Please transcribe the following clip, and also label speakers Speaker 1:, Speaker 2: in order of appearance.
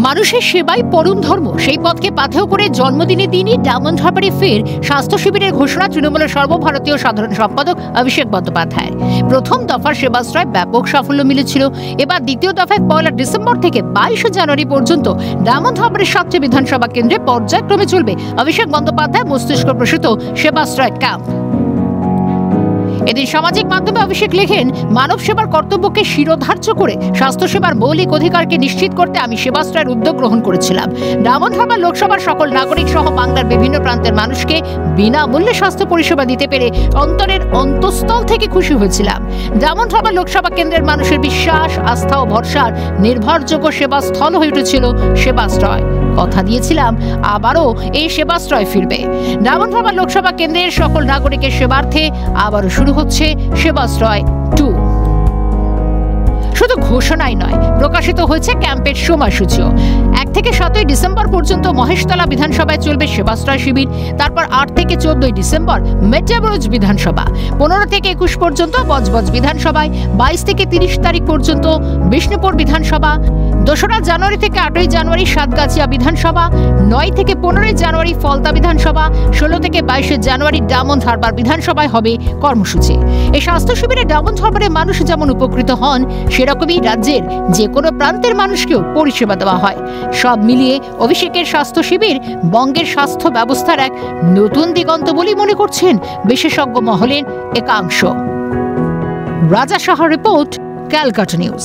Speaker 1: মানুষের সেবাই পরম ধর্ম, সেই পথকে পাথেয় করে জন্মদিনের দিনই ডায়মন্ড হারবারে ফের স্বাস্থ্য শিবিরের ঘোষণা তৃণমূলের সর্বভারতীয় সাধারণ সম্পাদক অভিষেক বন্দ্যোপাধ্যায়ের। প্রথম দফার সেবাশ্রয় ব্যাপক সাফল্য মিলেছিল। এবার দ্বিতীয় দফায় 1 ডিসেম্বর থেকে 22 জানুয়ারি পর্যন্ত ডায়মন্ড হারবারের 7টি বিধানসভা কেন্দ্রে পর্যায়ক্রমে চলবে অভিষেক বন্দ্যোপাধ্যায় মস্তিষ্ক প্রসূত সেবাশ্রয় ক্যাম্প। এদিন সামাজিক মাধ্যমে অভিষেক লেখেন, মানব সেবার কর্তব্যকে শিরোধার্য করে স্বাস্থ্যসেবার মৌলিক অধিকারকে নিশ্চিত করতে আমি সেবাশ্রয়ের উদ্যোগ গ্রহণ করেছিলাম। ডায়মন্ড হারবার লোকসভার সকল নাগরিক সহ বাংলার বিভিন্ন প্রান্তের মানুষকে বিনামূল্যে স্বাস্থ্য পরিষেবা দিতে পেরে অন্তরের অন্তঃস্থল থেকে খুশি হয়েছিলাম। ডায়মন্ড হারবার লোকসভা কেন্দ্রের মানুষের বিশ্বাস, আস্থা ও ভরসার নির্ভরযোগ্য সেবাস্থল হয়ে উঠেছিল সেবাশ্রয়। কথা দিয়েছিলাম আবারও এই সেবাশ্রয় ফিরবে। ডায়মন্ড হারবার লোকসভা কেন্দ্রের সকল নাগরিকের সেবার্থে আবারও শুরু হচ্ছে সেবাশ্রয় 2। শুধু ঘোষণাই নয়, প্রকাশিত হয়েছে ক্যাম্পের সময়সূচিও। 1 থেকে 7 ডিসেম্বর পর্যন্ত মহেশতলা বিধানসভায় চলবে সেবাশ্রয় শিবির। তারপর 8 থেকে 14 ডিসেম্বর মেটাবরজ বিধানসভা, 15 থেকে 21 পর্যন্ত বজবজ বিধানসভায়, 22 থেকে 30 তারিখ পর্যন্ত বিষ্ণুপুর বিধানসভা, 2রা জানুয়ারি থেকে 8ই জানুয়ারি সাতগাছিয়া বিধানসভা, 9 থেকে 15 জানুয়ারি ফলতা বিধানসভা, 16 থেকে 22 জানুয়ারি ডায়মন্ড হারবার বিধানসভায় হবে কর্মসূচি। এই স্বাস্থ্য শিবিরে ডায়মন্ড হারবারের মানুষ যেমন উপকৃত হন, সেরকমই রাজ্যের যে কোনো প্রান্তের মানুষকেও পরিষেবা দেওয়া হয়। সব মিলিয়ে অভিষেকের স্বাস্থ্য শিবির বঙ্গের স্বাস্থ্য ব্যবস্থার এক নতুন দিগন্ত বলেই মনে করছেন বিশেষজ্ঞ মহলের একাংশ। রাজা সাহা রিপোর্ট, ক্যালকাটা নিউজ।